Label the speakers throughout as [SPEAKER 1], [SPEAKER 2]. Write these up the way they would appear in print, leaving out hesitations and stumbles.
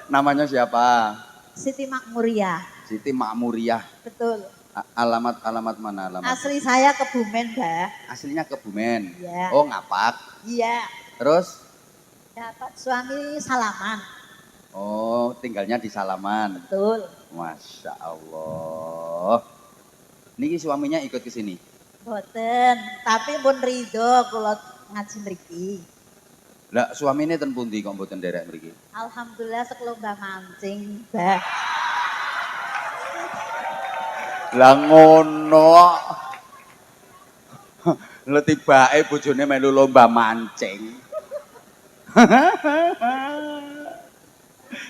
[SPEAKER 1] Namanya siapa?
[SPEAKER 2] Siti Makmuriah.
[SPEAKER 1] Siti Makmuriah.
[SPEAKER 2] Betul.
[SPEAKER 1] Alamat mana alamat?
[SPEAKER 2] Asli saya Kebumen, Mbak.
[SPEAKER 1] Aslinya Kebumen.
[SPEAKER 2] Iya.
[SPEAKER 1] Oh, Ngapak.
[SPEAKER 2] Iya.
[SPEAKER 1] Terus?
[SPEAKER 2] Dapat suami Salaman.
[SPEAKER 1] Oh, tinggalnya di Salaman.
[SPEAKER 2] Betul.
[SPEAKER 1] Masya Allah. Niki suaminya ikut ke sini?
[SPEAKER 2] Boten, tapi pun ridho kula ngaji mriki.
[SPEAKER 1] Lah suamine ten pundi kok mboten nderek mriki?
[SPEAKER 2] Alhamdulillah sekelomba mancing, Mbah.
[SPEAKER 1] Lah ngono. Lha tibake bojone melu lomba mancing.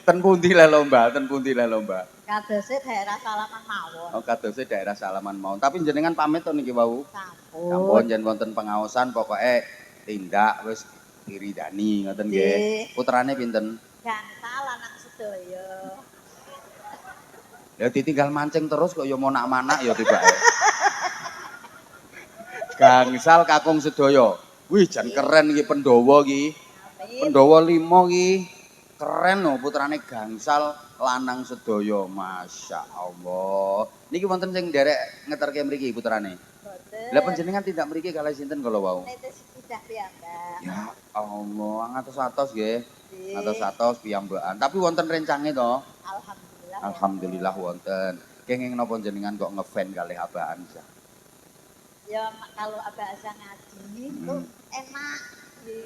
[SPEAKER 1] Ten pundi le lomba, ten pundi le lomba.
[SPEAKER 2] Kadose daerah Salaman mawon.
[SPEAKER 1] Oh, kadose daerah Salaman mawon. Tapi jenengan pamit to niki wau.
[SPEAKER 2] Sampun.
[SPEAKER 1] Sampun jen wonten pengaosan pokoke tindak wis diridani ngoten nggih. Putrane pinten?
[SPEAKER 2] Gangsal lanang sedaya.
[SPEAKER 1] Ya ditinggal mancing terus kok ya monak-manak ya tibake. Gangsal kakung sedaya. Wih, jan keren iki Pandhawa iki. Pandhawa 5 iki. Keren lho putrane gangsal lanang sedaya. Masya Allah. Niki wonten sing nderek ngeterke mriki putrane.
[SPEAKER 2] Boten.
[SPEAKER 1] Lah panjenengan tindak mriki kalih sinten kala wau?
[SPEAKER 2] Netes sudah piyambak.
[SPEAKER 1] Ya Allah, ngatos-atos nggih.
[SPEAKER 2] Nggih.
[SPEAKER 1] Ngatos-atos piyambakan. Tapi wonten rencange to?
[SPEAKER 2] Alhamdulillah.
[SPEAKER 1] Alhamdulillah wonten. Kenging napa jenengan kok ngefan kalih Abah Ansyah?
[SPEAKER 2] Ya kalau Abah Azza ngaji itu enak di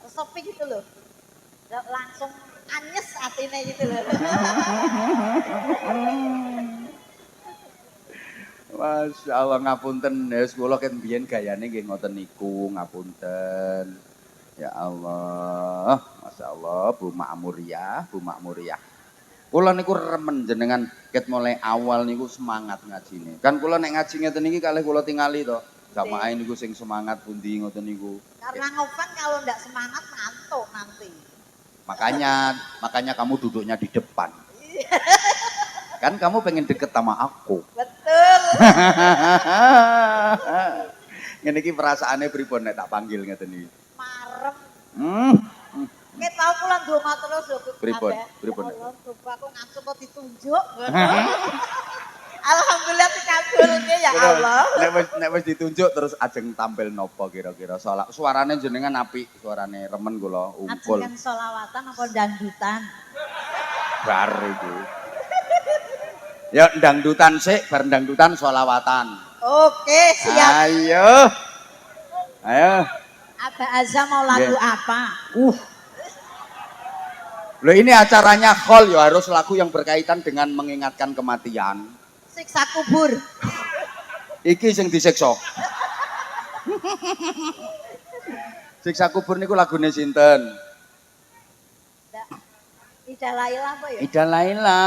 [SPEAKER 2] resepi gitu loh. Langsung anyes atine gitu loh.
[SPEAKER 1] Masya Allah ngapunten ya kula ken biyen gayane nggih ngoten niku ngapunten. Ya Allah, Masya Allah Bu Makmuriah, Bu Makmuriah. Kula niku remen jenengan ket mulai awal niku semangat ngajine. Kan kula nek ngaji ngeten iki kalih kula tingali to. Jamaah niku sing semangat pundi ngoten niku.
[SPEAKER 2] Karena ngefan kalau enggak semangat ngantuk nanti.
[SPEAKER 1] Makanya kamu duduknya di depan. Kan kamu pengen deket sama aku.
[SPEAKER 2] Betul.
[SPEAKER 1] Ngene iki perasaane pripun nek tak panggil ngeten iki.
[SPEAKER 2] Marem. Ket tau kula ndonga terus lho.
[SPEAKER 1] Pripun?
[SPEAKER 2] Pripun? Aku ngantuk kok ditunjuk. Alhamdulillah dikabulke ya Allah.
[SPEAKER 1] Nek wis ditunjuk terus ajeng tampil nopo kira-kira? Suarane jenengan apik, suarane remen kula, ungkul.
[SPEAKER 2] Ajengan sholawatan apa dangdutan?
[SPEAKER 1] Bar iku. Ya dangdutan sik, bar dangdutan sholawatan.
[SPEAKER 2] Oke, siap.
[SPEAKER 1] Ayo.
[SPEAKER 2] Abah Azza mau lagu apa?
[SPEAKER 1] Loh ini acaranya khol ya harus lagu yang berkaitan dengan mengingatkan kematian.
[SPEAKER 2] Siksa kubur.
[SPEAKER 1] Iki sing disiksa. Siksa kubur niku lagune sinten?
[SPEAKER 2] Ida Laila apa ya?
[SPEAKER 1] Ida Laila.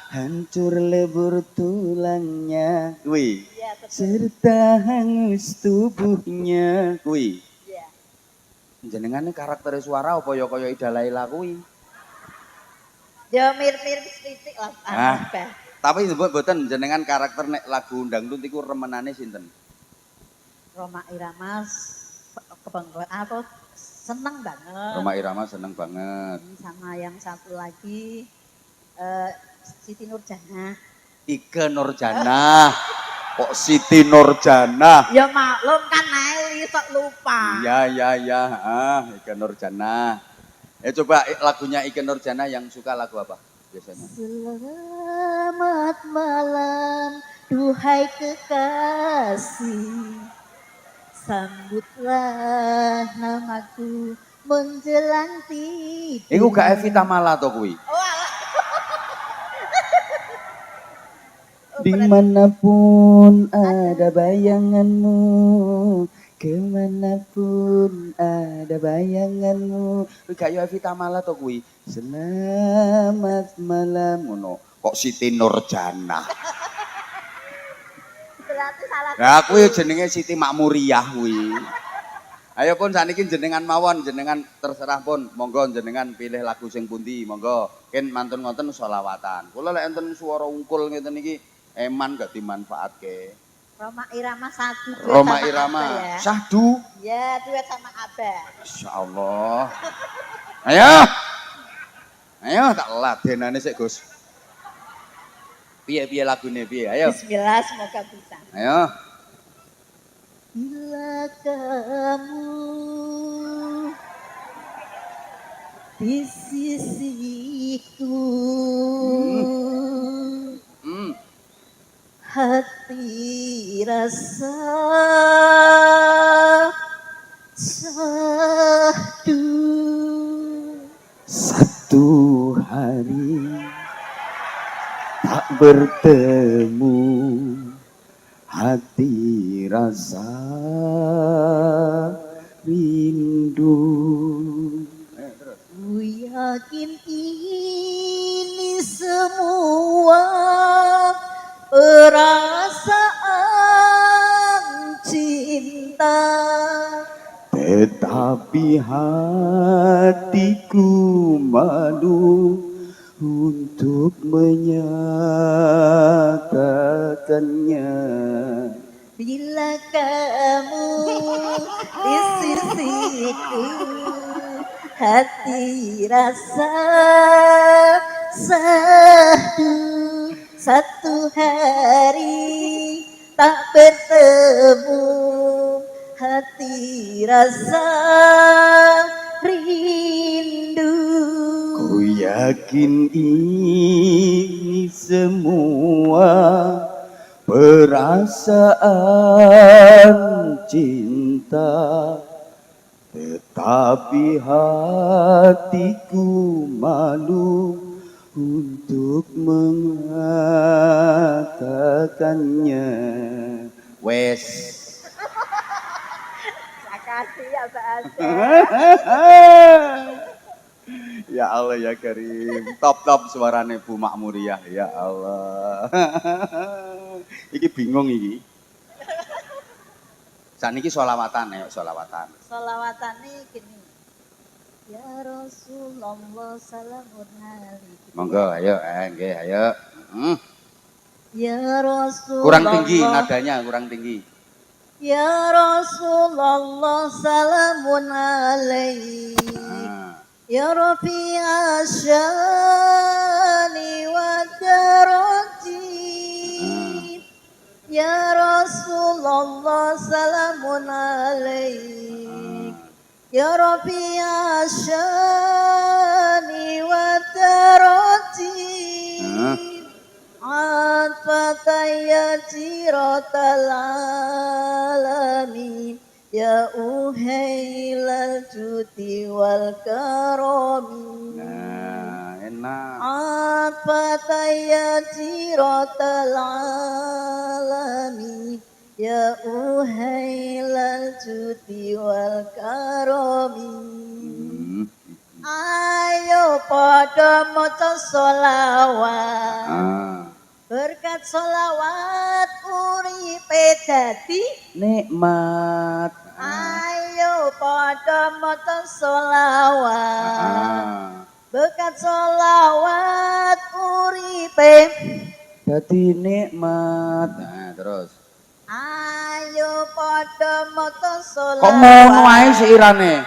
[SPEAKER 1] Hancur lebur tulangnya, kuwi.
[SPEAKER 2] Iya,
[SPEAKER 1] Serta hangus tubuhnya, kuwi.
[SPEAKER 2] Iya.
[SPEAKER 1] Jenengane karakter suara apa ya kaya Ida Laila kuwi?
[SPEAKER 2] Ya mirip-mirip sithik lah.
[SPEAKER 1] Tapi mboten jenengan karakter nek lagu dangdut iku remenane sinten?
[SPEAKER 2] Roma Irama apa seneng banget.
[SPEAKER 1] Roma Irama seneng banget.
[SPEAKER 2] Sama yang satu lagi Siti Nurjana.
[SPEAKER 1] Ike Nurjana. Kok Siti Nurjana?
[SPEAKER 2] Ya maklum kan Nelly sok lupa.
[SPEAKER 1] Iya. Ike Nurjana. Coba lagunya Ike Nurjana yang suka lagu apa biasanya?
[SPEAKER 2] Selamat malam duhai kekasih. Sambutlah namaku menjelang tidur.
[SPEAKER 1] Iku gak Evita Mala to kuwi.
[SPEAKER 2] Oh, alah.
[SPEAKER 1] Dimanapun ada bayanganmu, kemanapun ada bayanganmu. Kuwi gak yo Evita Mala to kuwi. Selamat malam ngono. Kok Siti Nurjana?
[SPEAKER 2] Berarti salah.
[SPEAKER 1] Lah kuwi jenenge Siti Makmuriah kuwi. Ayo pun saniki jenengan mawon, jenengan terserah pun. Monggo jenengan pilih lagu sing pundi, monggo. Ken mantun ngoten selawatan. Kula lek enten swara ungkul ngeten iki eman gak dimanfaatke.
[SPEAKER 2] Roma Irama satu duet
[SPEAKER 1] Roma
[SPEAKER 2] sama
[SPEAKER 1] Irama
[SPEAKER 2] Abah ya.
[SPEAKER 1] Syahdu.
[SPEAKER 2] Ya, duet sama Abah.
[SPEAKER 1] Insyaallah. Ayo. Ayo tak ladenane sik, Gus. Piye lagune piye? Ayo.
[SPEAKER 2] Bismillah, semoga bisa.
[SPEAKER 1] Ayo.
[SPEAKER 2] Bila kamu di sisiku,
[SPEAKER 1] Hmm.
[SPEAKER 2] hati rasa sahdu.
[SPEAKER 1] Satu hari tak bertemu, hati rasa rindu.
[SPEAKER 2] Ku yakin ini semua perasaan cinta,
[SPEAKER 1] Tetapi hatiku malu untuk menyatakannya.
[SPEAKER 2] bila kamu di sisiku, hati rasa sahdu. Satu hari tak bertemu, hati rasa rindu.
[SPEAKER 1] Ku yakin ini semua perasaan cinta, tetapi hatiku malu untuk mengatakannya. Wes.
[SPEAKER 2] Makasih ya Pak.
[SPEAKER 1] Ya Allah ya Karim, top suarane Bu Makmuriyah, ya Allah. Iki bingung iki. Saniki sholawatan ya, sholawatan.
[SPEAKER 2] Solawatan nih gini. Ya Rasulullah salamun alaikum.
[SPEAKER 1] Monggo, ayo, nggih, ayo.
[SPEAKER 2] Ya Rasulullah.
[SPEAKER 1] Kurang tinggi nadanya, kurang tinggi.
[SPEAKER 2] Ya Rasulullah salamun alaikum. Ya Rafi asyani wa darajin. Ya Rasulullah salamun alaik. Ya Rafi asyani wa darajin. Atfataya jiratal alamin. Ya uhailal judi wal karami.
[SPEAKER 1] Nah, enak.
[SPEAKER 2] Atfataya jiratal alamin. Ya uhailal judi wal karami. Ayo pada maca sholawat. Berkat sholawat uripe dadi
[SPEAKER 1] nikmat.
[SPEAKER 2] Ayo pada maca sholawat. Berkat sholawat uripe
[SPEAKER 1] dadi nikmat. Nah, terus.
[SPEAKER 2] Ayo pada maca sholawat.
[SPEAKER 1] Kok ngono ae seirane?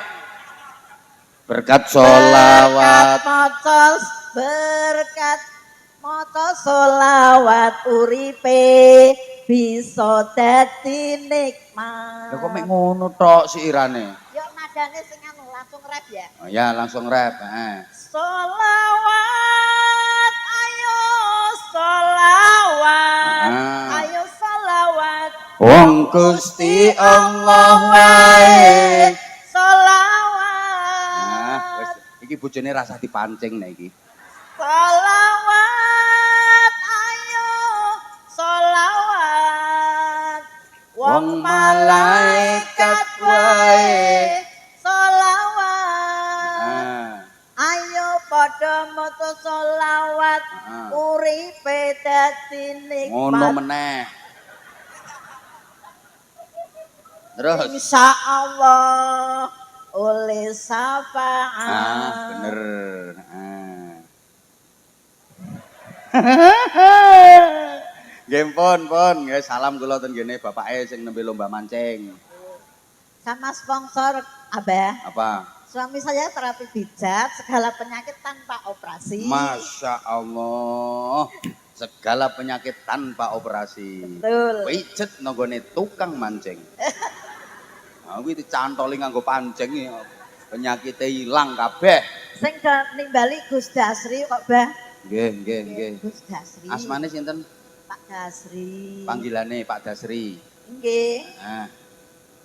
[SPEAKER 1] Berkat sholawat.
[SPEAKER 2] Berkat maca sholawat uripe bisa dadi nikmat.
[SPEAKER 1] Lha kok mek ngono tok seirane?
[SPEAKER 2] Ya nadane sing anu langsung rap ya.
[SPEAKER 1] Oh ya, langsung rap,
[SPEAKER 2] Sholawat, ayo sholawat. Ayo sholawat.
[SPEAKER 1] Wong Gusti Allah wae.
[SPEAKER 2] Sholawat.
[SPEAKER 1] Nah, wis iki bojone rasa dipancing nek iki.
[SPEAKER 2] Sholawat, ayo sholawat. Wong malaikat wae sholawat. Ayo padha maca sholawat. Uripe dadi nikmat.
[SPEAKER 1] Ngono meneh. Terus
[SPEAKER 2] insyaallah oleh syafaat.
[SPEAKER 1] Bener. Nggih pun, nggih salam kula ten kene bapake sing nembe lomba mancing.
[SPEAKER 2] Sama sponsor Abah.
[SPEAKER 1] Apa?
[SPEAKER 2] Suami saya terapi pijat, segala penyakit tanpa operasi.
[SPEAKER 1] Masya Allah. Segala penyakit tanpa operasi.
[SPEAKER 2] Betul.
[SPEAKER 1] Pijet nonggone tukang mancing. Aku itu cantoli nganggo pancing ya. Penyakitnya hilang kabeh.
[SPEAKER 2] Sing nimbali Gus Dasri kok, Bah?
[SPEAKER 1] Nggih.
[SPEAKER 2] Gus Dasri.
[SPEAKER 1] Asmane sinten?
[SPEAKER 2] Pak Dasri.
[SPEAKER 1] Panggilane Pak Dasri.
[SPEAKER 2] Nggih.
[SPEAKER 1] Nah,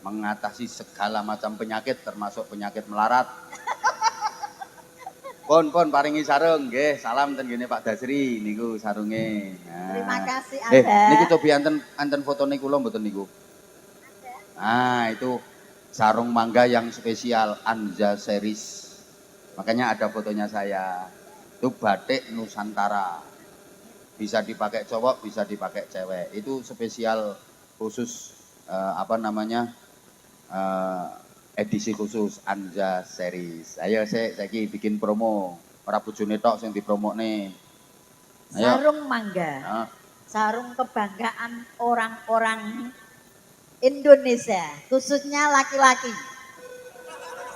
[SPEAKER 1] mengatasi segala macam penyakit termasuk penyakit melarat. Pun paringi sarung nggih, salam ten gene Pak Dasri niku sarunge. Nah.
[SPEAKER 2] Terima kasih Abah.
[SPEAKER 1] Niku cobi anten fotone kula mboten niku. Nah, itu sarung mangga yang spesial Anja series. Makanya ada fotonya saya. Itu batik Nusantara. Bisa dipakai cowok, bisa dipakai cewek. Itu spesial khusus edisi khusus Anja series. Ayo saya bikin promo. Ora bojone tok sing dipromokne. Ayo.
[SPEAKER 2] Sarung mangga. Sarung kebanggaan orang-orang Indonesia, khususnya laki-laki.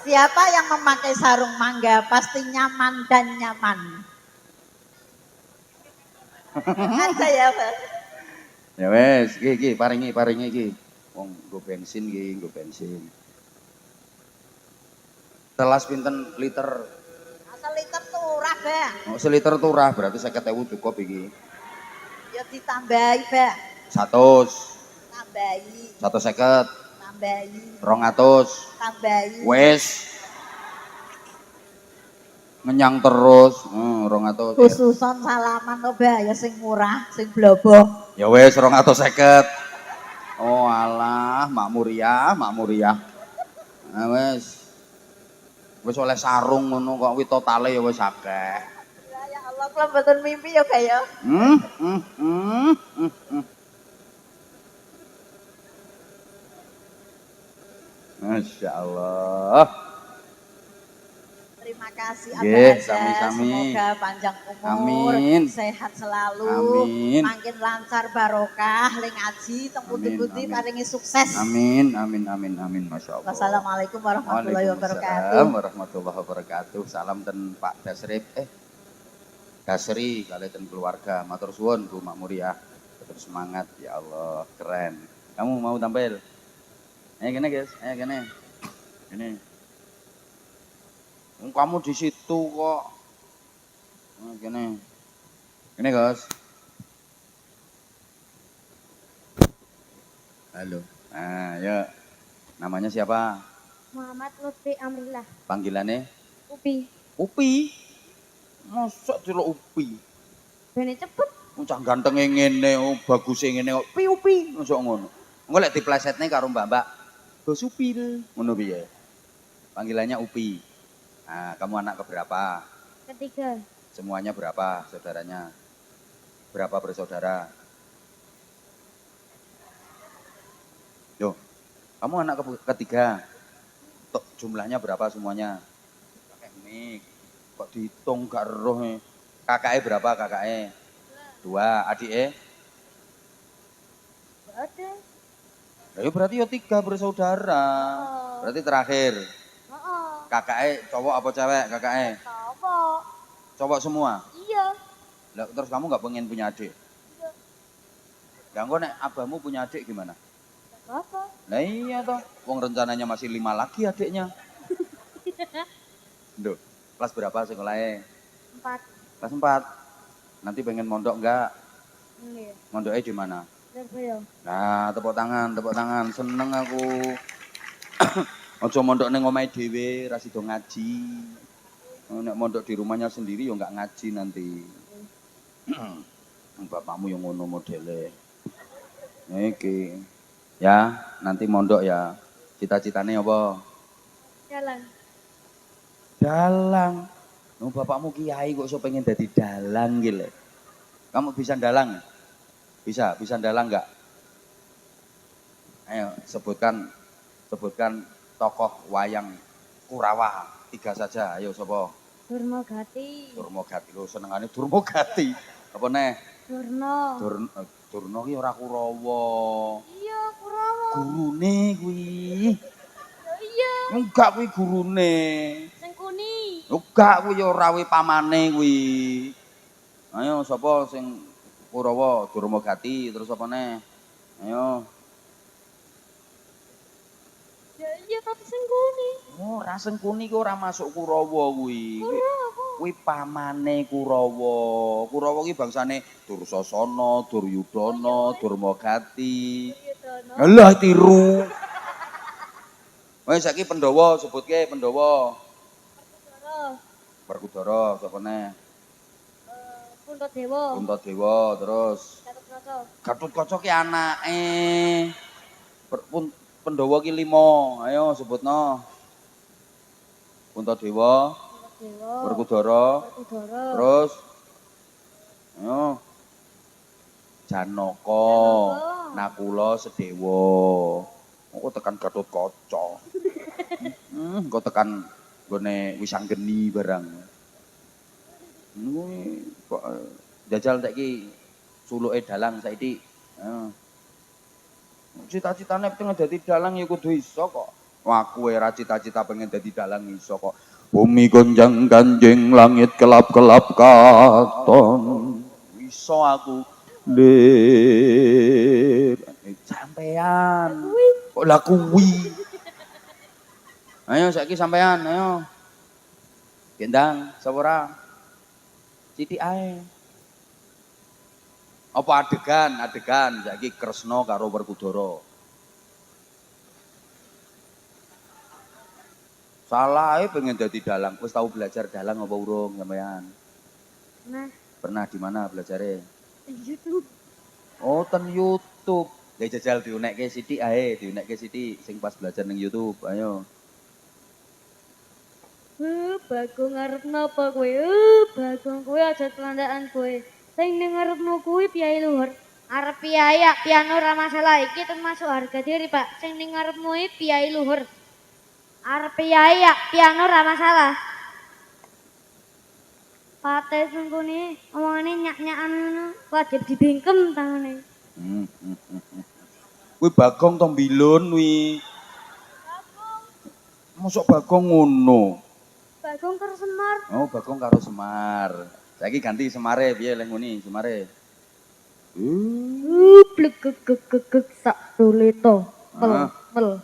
[SPEAKER 2] Siapa yang memakai sarung mangga pasti nyaman dan nyaman. Ada ya, Pak?
[SPEAKER 1] Ya wes, iki paringi iki. Wong nggo bensin iki, nggo bensin. Telas pinten liter?
[SPEAKER 2] Seliter turah, Bang.
[SPEAKER 1] Oh, seliter turah berarti 50.000 cukup iki.
[SPEAKER 2] Ya ditambahi, Bang.
[SPEAKER 1] 100.
[SPEAKER 2] Tambahi.
[SPEAKER 1] 150.
[SPEAKER 2] Tambahi.
[SPEAKER 1] 200.
[SPEAKER 2] Tambahi.
[SPEAKER 1] Wes. Ngenyang terus, 200.
[SPEAKER 2] Khususon salaman to, Bah, ya sing murah, sing bloboh.
[SPEAKER 1] Ya wes 250. Oh alah, makmur ya. Nah wes. Wis oleh sarung ngono kok kuwi totale ya wis akeh.
[SPEAKER 2] Ya Allah, kula mboten mimpi ya, Bah ya.
[SPEAKER 1] Masya Allah.
[SPEAKER 2] Terima kasih
[SPEAKER 1] Nggih,
[SPEAKER 2] Abah
[SPEAKER 1] sami-sami.
[SPEAKER 2] Semoga panjang umur,
[SPEAKER 1] Amin.
[SPEAKER 2] sehat selalu,
[SPEAKER 1] Amin.
[SPEAKER 2] makin lancar barokah, ling ngaji, teng putih-putih
[SPEAKER 1] Amin.
[SPEAKER 2] paringi sukses.
[SPEAKER 1] Amin. Masya Allah.
[SPEAKER 2] Wassalamualaikum warahmatullahi wabarakatuh.
[SPEAKER 1] Waalaikumsalam warahmatullahi wabarakatuh. Salam ten Pak Dasrip. Dasri kali ten keluarga. Matur suwun Bu Makmuriah. Terus semangat ya Allah, keren. Kamu mau tampil? Ayo gini guys, ayo gini. Gini. Kamu di situ kok. Gini. Gini guys. Halo. Nah, ya. Namanya siapa?
[SPEAKER 3] Muhammad Lutfi Amrillah.
[SPEAKER 1] Panggilannya?
[SPEAKER 3] Upi.
[SPEAKER 1] Upi. Masa celok Upi?
[SPEAKER 3] Bene cepet.
[SPEAKER 1] Cah ganteng ngene, bagus ngene kok Upi. Masa ngono. Engko lek diplesetne karo Mbak-mbak. Bos Upi lho. Ngono piye? Panggilannya Upi. Nah, kamu anak keberapa?
[SPEAKER 3] Ketiga.
[SPEAKER 1] Semuanya berapa saudaranya? Berapa bersaudara? Yo, kamu anak ketiga. Jumlahnya berapa semuanya? Teknik. Kok dihitung gak roh. Kakaknya berapa kakaknya? 2. Adiknya?
[SPEAKER 3] Ada.
[SPEAKER 1] Ya berarti ya 3 bersaudara. Berarti terakhir. Kakaknya cowok apa cewek kakaknya?
[SPEAKER 3] Cowok.
[SPEAKER 1] Cowok semua?
[SPEAKER 3] Iya.
[SPEAKER 1] Lah, terus kamu gak pengen punya adik?
[SPEAKER 3] Iya.
[SPEAKER 1] Gak nek abahmu punya adik gimana?
[SPEAKER 3] Apa?
[SPEAKER 1] Nah iya toh, wong rencananya masih 5 lagi adiknya. Duh, kelas berapa sekolahnya?
[SPEAKER 3] 4.
[SPEAKER 1] Kelas 4. Nanti pengen mondok enggak?
[SPEAKER 3] Iya.
[SPEAKER 1] Mondoknya di mana?
[SPEAKER 3] Surabaya.
[SPEAKER 1] Nah, tepuk tangan. Seneng aku. Ojo mondok ning omahe dhewe, ra sida ngaji. Nek mondok di rumahnya sendiri ya enggak ngaji nanti. Bapakmu yang ngono modele. Iki. Ya, nanti mondok ya. Cita-citane apa?
[SPEAKER 3] Jalan.
[SPEAKER 1] Dalang. Oh, bapakmu kiai kok iso pengen dadi dalang iki lho. Kamu bisa dalang? Bisa dalang enggak? Ayo sebutkan tokoh wayang Kurawa 3 saja. Ayo sapa?
[SPEAKER 3] Durmagati.
[SPEAKER 1] Durmagati. Lho senengane Durmagati. Apa neh?
[SPEAKER 3] Durno.
[SPEAKER 1] Durna ki ora Kurawa.
[SPEAKER 3] Iya, Kurawa.
[SPEAKER 1] Gurune kuwi.
[SPEAKER 3] Ya iya iya.
[SPEAKER 1] Enggak kuwi gurune.
[SPEAKER 3] Sing kuni.
[SPEAKER 1] Enggak kuwi ya ora kuwi pamane kuwi. Ayo sapa sing Kurawa, Durmagati terus apa neh? Ayo.
[SPEAKER 3] Ya iya tapi sing kuni.
[SPEAKER 1] Oh, ora Sengkuni ku ora masuk Kurawa kuwi.
[SPEAKER 3] Kurawa.
[SPEAKER 1] Kuwi pamane Kurawa. Kurawa ki bangsane Dursasana, Duryudana, Durmagati.
[SPEAKER 3] Duryudana.
[SPEAKER 1] Alah tiru. Wes saiki Pandhawa sebutke Pandhawa.
[SPEAKER 3] Kudara.
[SPEAKER 1] Werkudara sapa neh?
[SPEAKER 3] Puntadewa.
[SPEAKER 1] Puntadewa terus
[SPEAKER 3] Gatotkaca.
[SPEAKER 1] Gatotkaca ki anake. Pandhawa ki 5. Ayo sebutno. Puntadewa,
[SPEAKER 3] Puntadewa.
[SPEAKER 1] Werkudara,
[SPEAKER 3] Werkudara.
[SPEAKER 1] terus ayo Janaka, Nakula, Sedewa. Kok tekan Gatotkaca. Kok tekan gone Wisanggeni barang. Kuwi kok jajal saiki suluke dalang saiki. Cita-citane pengen dadi dalang ya kudu iso kok. Wah kowe ora cita-cita pengen dadi dalang iso kok. Bumi gonjang ganjing langit kelap-kelap katon. Iso aku. Lir sampean. Kok lah kuwi. Ayo saiki sampean, ayo. Gendang, sapa ora? Sithik ae. Apa adegan saiki Kresna karo Werkudara. Salah ae pengen dadi dalang. Wis tau belajar dalang apa urung sampean?
[SPEAKER 3] Nah,
[SPEAKER 1] Pernah di mana belajarnya?
[SPEAKER 3] di YouTube.
[SPEAKER 1] Oh, ten YouTube. Ya jajal diunekke sithik ae, diunekke sithik sing pas belajar ning YouTube. Ayo.
[SPEAKER 3] Bagong ngarep napa kowe? Bagong kowe aja telandakan kowe. Sing ning ngarepno kuwi piyai luhur. Arep piyai ya piano ora masalah iki termasuk harga diri, Pak. Sing ning ngarepmu iki piyai luhur. Arep piyai ya piano ora masalah. Pate sing kene omongane nyak-nyakan ngono wajib dibingkem tangane.
[SPEAKER 1] Kuwi Bagong to mbilun kuwi. Mosok Bagong ngono.
[SPEAKER 3] Bagong karo Semar.
[SPEAKER 1] Oh, Bagong karo Semar. Saiki ganti Semare piye lek nguni Semare?
[SPEAKER 3] Blek sak tulito. Pel.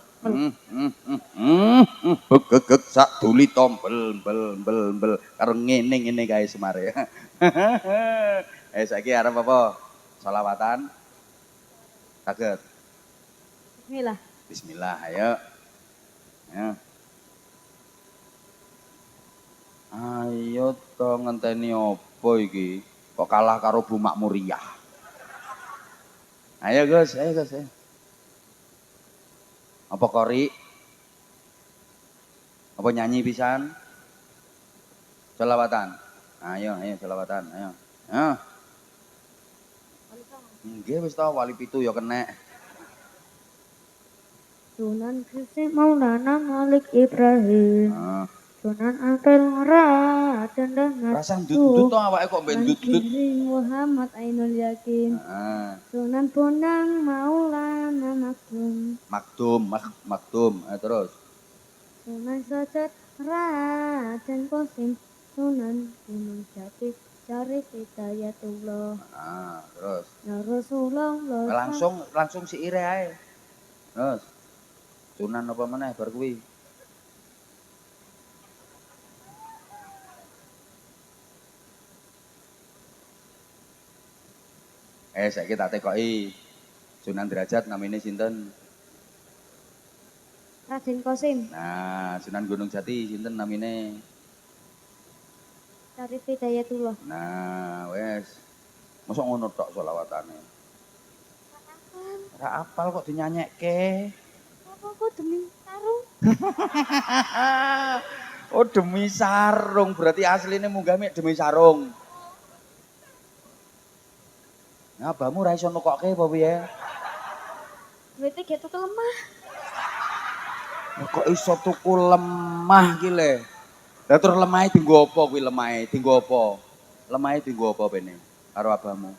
[SPEAKER 1] Gegeg sak duli tombel bel karo ngene kae Semare. Saiki arep apa? Sholawatan. Saged.
[SPEAKER 3] Bismillah.
[SPEAKER 1] Bismillah, ayo. Ya. Ayo to ngenteni apa iki? Kok kalah karo Bu Makmuriyah. Ayo Gus, ayo. Apa kori? Apa nyanyi pisan? Sholawatan. Ayo sholawatan, ayo. Nggih wis ta wali pitu ya kenek.
[SPEAKER 3] Sunan Gresik Maulana Malik Ibrahim. Sunan Ampel Ora Dandangat.
[SPEAKER 1] Rasang dudut to awake kok mbek dudut.
[SPEAKER 3] Muhammad Ainul Yakin. Sunan Bonang Maulana
[SPEAKER 1] Maktum. Terus.
[SPEAKER 3] Sunan Sajat Raden Qasim. Sunan Gunung Jati Syarif Hidayatullah.
[SPEAKER 1] Terus.
[SPEAKER 3] Ya Rasulullah.
[SPEAKER 1] Langsung siire ae. Terus. Sunan apa meneh bar kuwi? Saiki tak tekoki. Sunan Derajat namine sinten?
[SPEAKER 3] Raden Qasim.
[SPEAKER 1] Nah, Sunan Gunung Jati sinten namine?
[SPEAKER 3] Syarif Hidayatullah.
[SPEAKER 1] Nah, wes. Mosok ngono tok selawatane. Ora apal kok dinyanyekke.
[SPEAKER 3] Apa kok demi sarung?
[SPEAKER 1] Oh, demi sarung. Berarti asline munggah mek demi sarung. Nah, abahmu ra iso nukokke apa piye?
[SPEAKER 3] Duite ge tuku lemah.
[SPEAKER 1] Kok iso tuku lemah ki le? Lah terus lemahe dienggo apa kuwi lemahe? Dienggo apa? Lemahe dienggo apa bene karo abahmu?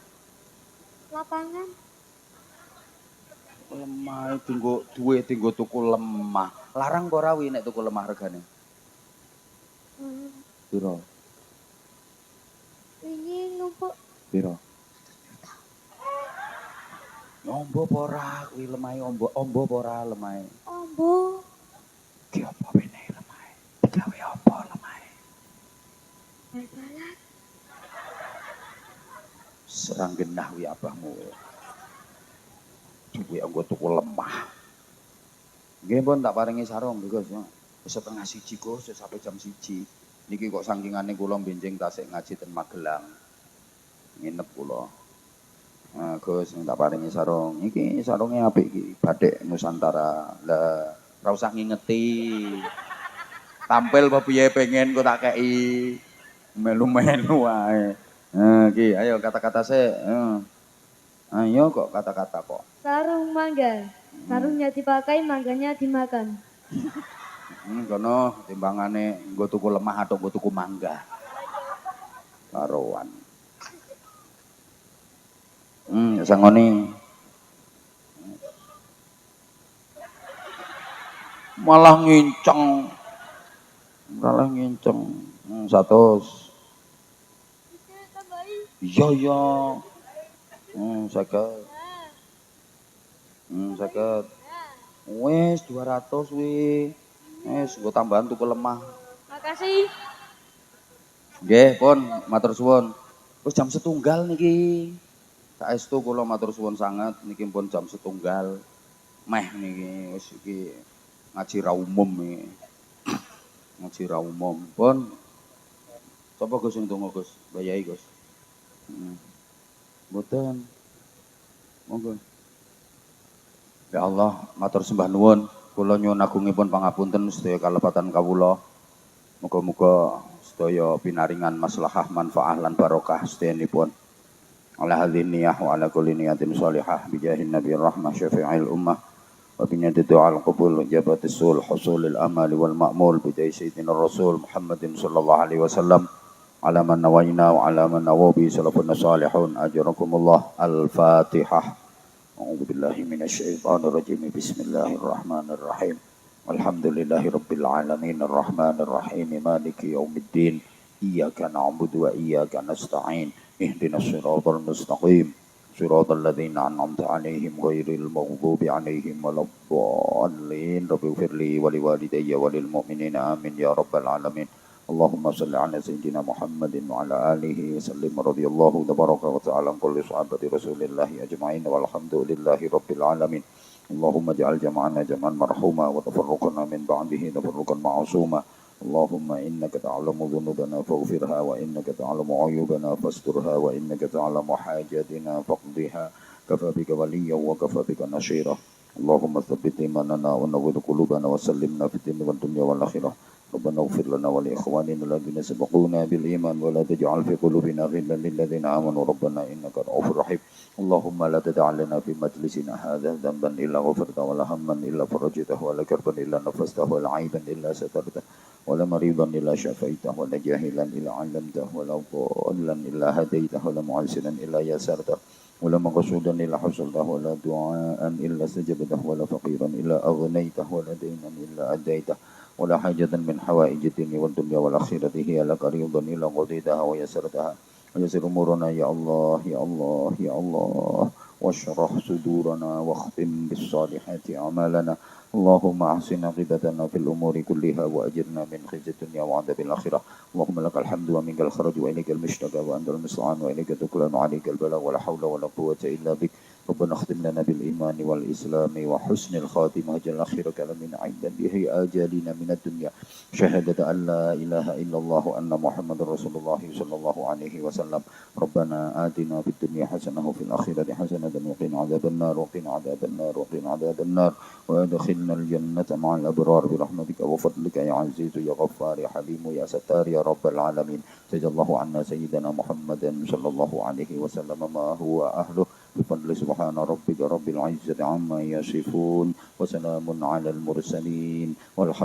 [SPEAKER 3] Lapangan.
[SPEAKER 1] Lemah dienggo duwe dienggo tuku lemah. Larang apa ora wi nek tuku lemah regane? Piro?
[SPEAKER 3] Ini numpuk
[SPEAKER 1] Piro? Ombo apa ora kuwi lemahe ombo apa ora lemahe?
[SPEAKER 3] ombo.
[SPEAKER 1] Ki apa wene lemahe? Digawe apa lemahe?
[SPEAKER 3] Bal-balan.
[SPEAKER 1] Serang genah wi abahmu. Duwe anggo tuku lemah. Nggih pun tak paringi sarung lho Gus. Wis setengah 1 Gus, wis sampai jam 1. Niki kok sangkingane kula benjing tasik ngaji ten Magelang. Nginep kula. Nah, Gus tak paringi sarung. Iki sarunge apik iki, batik Nusantara. Lah, ora usah ngingeti. Tampil apa piye pengen kok tak kei. Melu-melu wae. Nah, iki ayo kata-kata sik. Ayo kok kata-kata kok.
[SPEAKER 3] Sarung mangga. Sarungnya dipakai, mangganya dimakan.
[SPEAKER 1] Kono timbangane nggo tuku lemah atau nggo tuku mangga. Karoan. Sangoni. Malah nginceng. Malah nginceng. 100. Iya iya. 50. 50. Wes 200 wi. Wes nggo tambahan tuku lemah.
[SPEAKER 3] Makasih.
[SPEAKER 1] Nggih, pun matur suwun. Wis jam 1 niki. Saestu kula matur suwun sanget niki pun jam 1 meh niki wis iki ngaji ra umum iki. Ngaji ra umum. Pun sapa Gus sing donga Gus? Bayai Gus. Mboten. Monggo. Ya Allah, matur sembah nuwun. Kula nyuwun agungipun pangapunten sedaya kalepatan kawula. Muga-muga sedaya pinaringan maslahah manfaah lan barokah sedayanipun. Ala hadhihi niyah wa ala kulli niyatin shalihah bi jahin nabiyir rahmah syafi'il ummah wa bi niyyati du'al qabul jabatis sul husulil amal wal ma'mul bi jahi sayyidina rasul Muhammadin sallallahu alaihi wasallam ala man nawaina wa ala man nawabi salafun salihun ajrakumullah al-fatihah. A'udzu billahi minasy syaithanir rajim. Bismillahirrahmanirrahim. Alhamdulillahi rabbil alamin arrahmanir rahim maliki yaumiddin. Iyyaka na'budu wa iyyaka nasta'in. Ihdinas siratal mustaqim. Siratal ladzina an'amta 'alaihim ghairil maghdubi 'alaihim waladdallin. Rabbighfirli wa liwalidayya wa lil mu'minina amin ya rabbal alamin. Allahumma salli ala sayyidina Muhammadin wa ala alihi wa sallim radhiyallahu tabaraka wa ta'ala an kulli sahabati rasulillahi ajma'in walhamdulillahi rabbil alamin. Allahumma ja'al jama'ana jama'an marhuma wa tafarruqana min ba'dihi tafarruqan ma'suma. Allahumma innaka ta'lamu dhunubana faghfirha wa innaka ta'lamu 'uyubana fasturha wa innaka ta'lamu hajatina faqdiha kafa bika waliyyan wa kafa bika nasira. Allahumma tsabbit imanana wa nawwir qulubana wa sallimna fid dunya wad dunya wal akhirah. ربنا اغفر لنا ولإخواننا الذين سبقونا بالإيمان ولا تجعل في قلوبنا غلا للذين آمنوا ربنا إنك رؤوف رحيم. اللهم لا تدع لنا في مجلسنا هذا ذنبا إلا غفرته ولا هما إلا فرجته ولا كربا إلا نفسته ولا عيبا إلا سترته ولا مريضا إلا شفيته ولا جاهلا إلا علمته ولا ضالا إلا هديته ولا معسرا إلا يسرته ولا مقصودا إلا حصلته ولا دعاء إلا استجبته ولا فقيرا إلا أغنيته ولا دينا إلا أديته ولا حاجة من حوائج الدنيا والدنيا والآخرة هي لك ريضا إلا قضيتها ويسرتها ويسر أمورنا يا الله يا الله يا الله واشرح صدورنا واختم بالصالحات أعمالنا اللهم أحسن عاقبتنا في الأمور كلها وأجرنا من خزي الدنيا وعذاب الآخرة اللهم لك الحمد ومنك الخرج وإليك المشتكى وأنت المستعان وإليك تكلن وعليك البلاغ ولا حول ولا قوة إلا بك ربنا اختم لنا بالإيمان والإسلام وحسن الخاتمة جل آخر كلامنا عند به آجالنا من الدنيا شهادة أن لا إله إلا الله وأن محمد رسول الله صلى الله عليه وسلم ربنا آتنا في الدنيا حسنة وفي الآخرة حسنة وقنا عذاب النار وقنا عذاب النار وقنا عذاب النار وادخلنا الجنة مع الأبرار برحمتك وفضلك يا عزيز يا غفار يا حليم يا ستار يا رب العالمين جزا الله عنا سيدنا محمد صلى الله عليه وسلم ما هو أهله بفضل سبحان ربك رب العزة عما يصفون وسلام على المرسلين والحمد